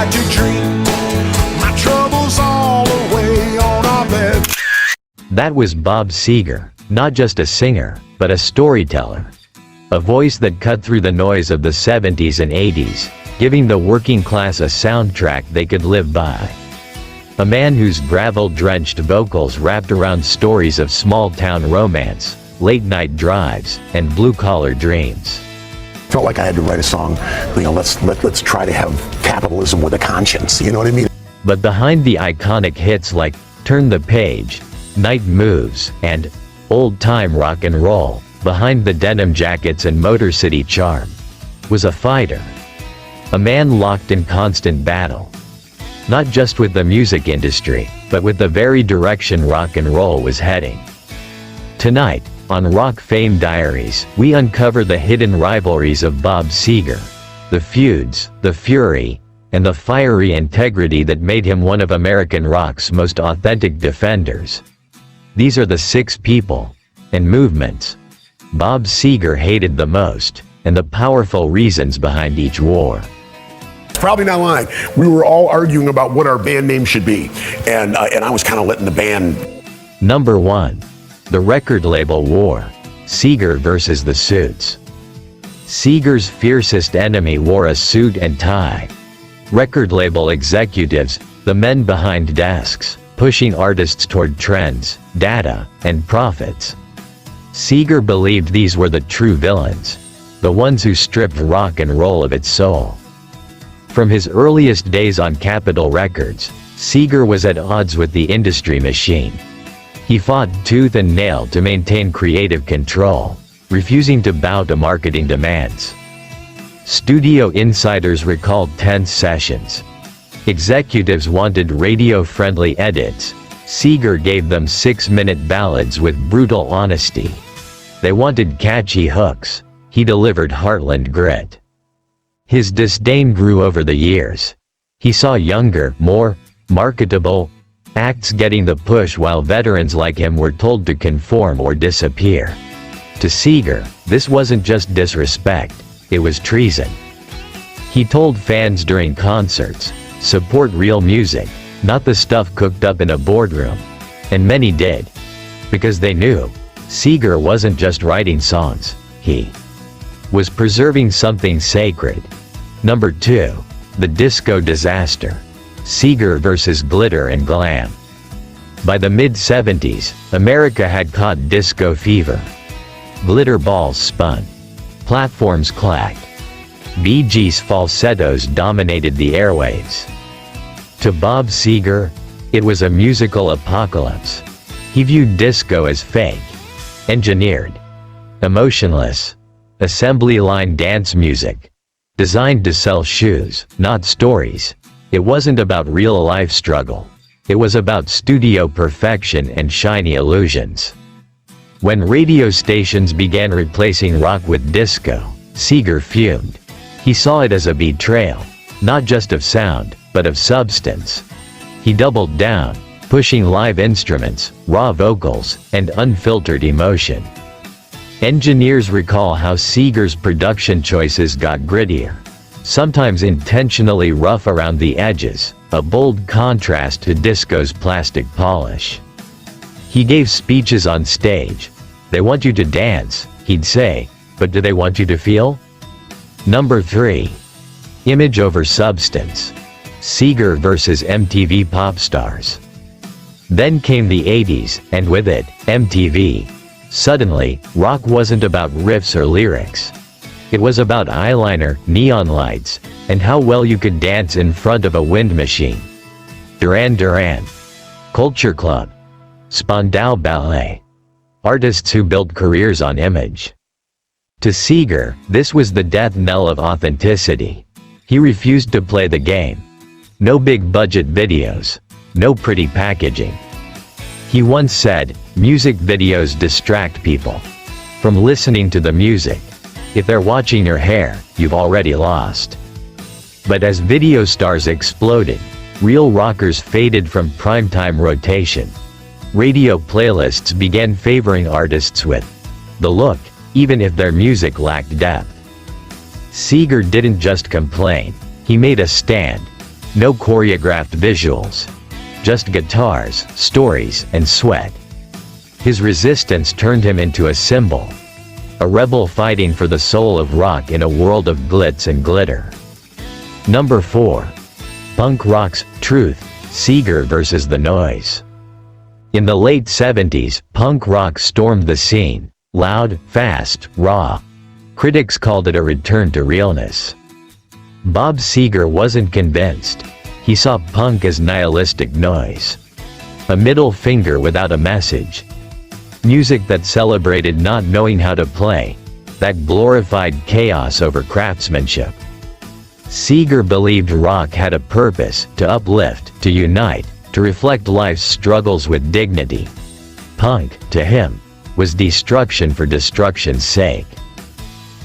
like to dream my troubles all away on our bed. That was Bob Seger, not just a singer, but a storyteller. A voice that cut through the noise of the 70s and 80s, giving the working class a soundtrack they could live by. A man whose gravel-drenched vocals wrapped around stories of small-town romance, late-night drives, and blue-collar dreams. Felt like I had to write a song, let's try to have capitalism with a conscience, you know what I mean? But behind the iconic hits like Turn the Page, Night Moves, and Old Time Rock and Roll, behind the denim jackets and Motor City charm, was a fighter. A man locked in constant battle. Not just with the music industry, but with the very direction rock and roll was heading. Tonight, on Rock Fame Diaries, we uncover the hidden rivalries of Bob Seger, the feuds, the fury, and the fiery integrity that made him one of American rock's most authentic defenders. These are the 6 people and movements Bob Seger hated the most, and the powerful reasons behind each war. Probably not lying. We were all arguing about what our band name should be, and I was kind of letting the band. Number 1. The record label war. Seger versus the Suits. Seger's fiercest enemy wore a suit and tie. Record label executives, the men behind desks, pushing artists toward trends, data, and profits. Seger believed these were the true villains, the ones who stripped rock and roll of its soul. From his earliest days on Capitol Records, Seger was at odds with the industry machine. He fought tooth and nail to maintain creative control, refusing to bow to marketing demands. Studio insiders recalled tense sessions. Executives wanted radio-friendly edits. Seger gave them 6-minute ballads with brutal honesty. They wanted catchy hooks. He delivered heartland grit. His disdain grew over the years. He saw younger, more marketable acts getting the push while veterans like him were told to conform or disappear. To Seger, this wasn't just disrespect, it was treason. He told fans during concerts, support real music, not the stuff cooked up in a boardroom. And many did. Because they knew, Seger wasn't just writing songs, he was preserving something sacred. Number 2. The disco disaster. Seger versus glitter and glam. By the mid-70s, America had caught disco fever. Glitter balls spun. Platforms clacked. Bee Gees falsettos dominated the airwaves. To Bob Seger, it was a musical apocalypse. He viewed disco as fake, engineered, emotionless, assembly line dance music, designed to sell shoes, not stories. It wasn't about real-life struggle. It was about studio perfection and shiny illusions. When radio stations began replacing rock with disco, Seger fumed. He saw it as a betrayal, not just of sound, but of substance. He doubled down, pushing live instruments, raw vocals, and unfiltered emotion. Engineers recall how Seger's production choices got grittier, sometimes intentionally rough around the edges, a bold contrast to disco's plastic polish. He gave speeches on stage. They want you to dance, he'd say, but do they want you to feel? Number 3. Image over substance. Seger versus MTV pop stars. Then came the 80s, and with it, MTV. Suddenly, rock wasn't about riffs or lyrics. It was about eyeliner, neon lights, and how well you could dance in front of a wind machine. Duran Duran, Culture Club, Spandau Ballet. Artists who built careers on image. To Seger, this was the death knell of authenticity. He refused to play the game. No big budget videos. No pretty packaging. He once said, music videos distract people from listening to the music. If they're watching your hair, you've already lost. But as video stars exploded, real rockers faded from primetime rotation. Radio playlists began favoring artists with the look, even if their music lacked depth. Seger didn't just complain, he made a stand. No choreographed visuals. Just guitars, stories, and sweat. His resistance turned him into a symbol. A rebel fighting for the soul of rock in a world of glitz and glitter. Number 4. Punk rock's truth, Seger versus the noise. In the late 70s, punk rock stormed the scene. Loud, fast, raw. Critics called it a return to realness. Bob Seger wasn't convinced. He saw punk as nihilistic noise. A middle finger without a message. Music that celebrated not knowing how to play. That glorified chaos over craftsmanship. Seger believed rock had a purpose, to uplift, to unite, to reflect life's struggles with dignity. Punk, to him, was destruction for destruction's sake.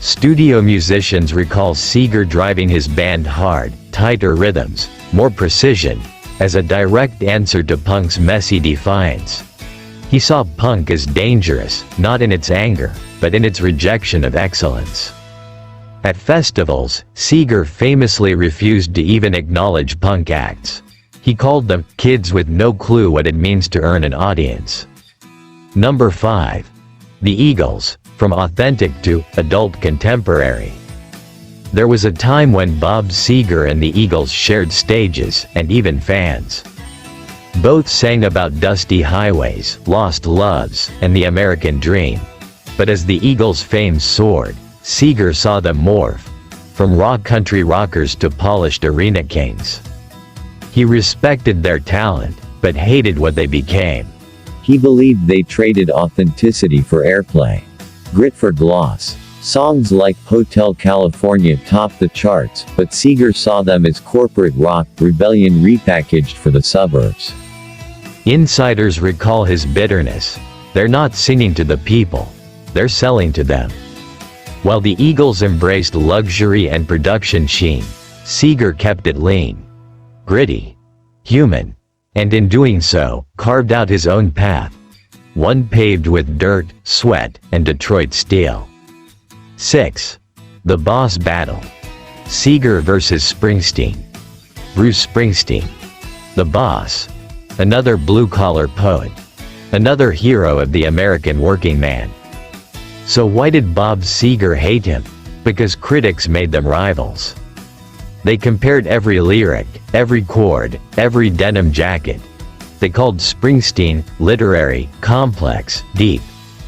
Studio musicians recall Seger driving his band hard, tighter rhythms, more precision, as a direct answer to punk's messy defiance. He saw punk as dangerous, not in its anger, but in its rejection of excellence. At festivals, Seger famously refused to even acknowledge punk acts. He called them kids with no clue what it means to earn an audience. Number 5. The Eagles, from authentic to adult contemporary. There was a time when Bob Seger and the Eagles shared stages, and even fans. Both sang about dusty highways, lost loves, and the American dream. But as the Eagles' fame soared, Seger saw them morph, from raw country rockers to polished arena kings. He respected their talent, but hated what they became. He believed they traded authenticity for airplay. Grit for gloss. Songs like Hotel California topped the charts, but Seger saw them as corporate rock rebellion repackaged for the suburbs. Insiders recall his bitterness. They're not singing to the people. They're selling to them. While the Eagles embraced luxury and production sheen, Seger kept it lean, gritty, human, and in doing so, carved out his own path. One paved with dirt, sweat, and Detroit steel. 6. The Boss Battle. Seger versus Springsteen. Bruce Springsteen. The Boss. Another blue-collar poet. Another hero of the American working man. So why did Bob Seger hate him? Because critics made them rivals. They compared every lyric, every chord, every denim jacket. They called Springsteen literary, complex, deep.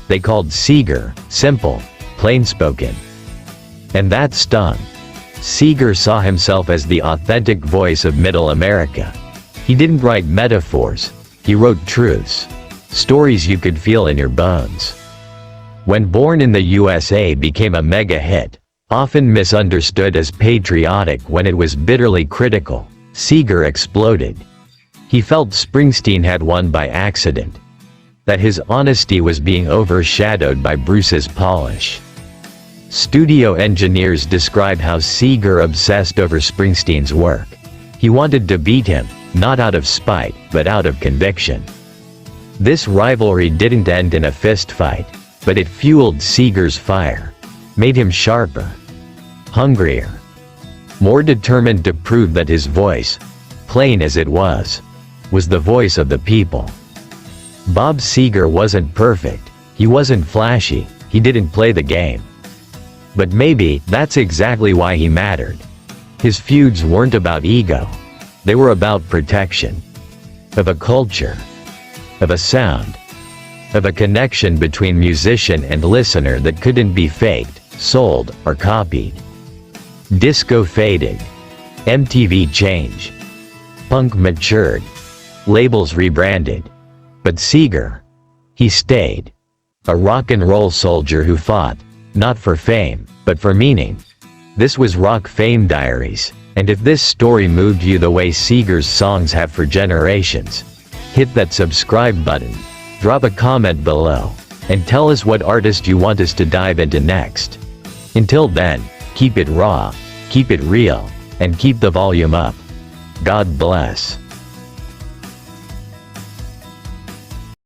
They called Seger simple, plain-spoken. And that stung. Seger saw himself as the authentic voice of Middle America. He didn't write metaphors. He wrote truths. Stories you could feel in your bones. When Born in the USA became a mega hit, often misunderstood as patriotic when it was bitterly critical, Seger exploded. He felt Springsteen had won by accident. That his honesty was being overshadowed by Bruce's polish. Studio engineers describe how Seger obsessed over Springsteen's work. He wanted to beat him, not out of spite, but out of conviction. This rivalry didn't end in a fistfight, but it fueled Seger's fire, made him sharper, hungrier, more determined to prove that his voice, plain as it was the voice of the people. Bob Seger wasn't perfect, he wasn't flashy, he didn't play the game. But maybe that's exactly why he mattered. His feuds weren't about ego, they were about protection. Of a culture, of a sound, of a connection between musician and listener that couldn't be faked, sold, or copied. Disco faded. MTV changed. Punk matured. Labels rebranded. But Seger, he stayed. A rock and roll soldier who fought, not for fame, but for meaning. This was Rock Fame Diaries, and if this story moved you the way Seger's songs have for generations, hit that subscribe button, drop a comment below, and tell us what artist you want us to dive into next. Until then, keep it raw, keep it real, and keep the volume up. God bless.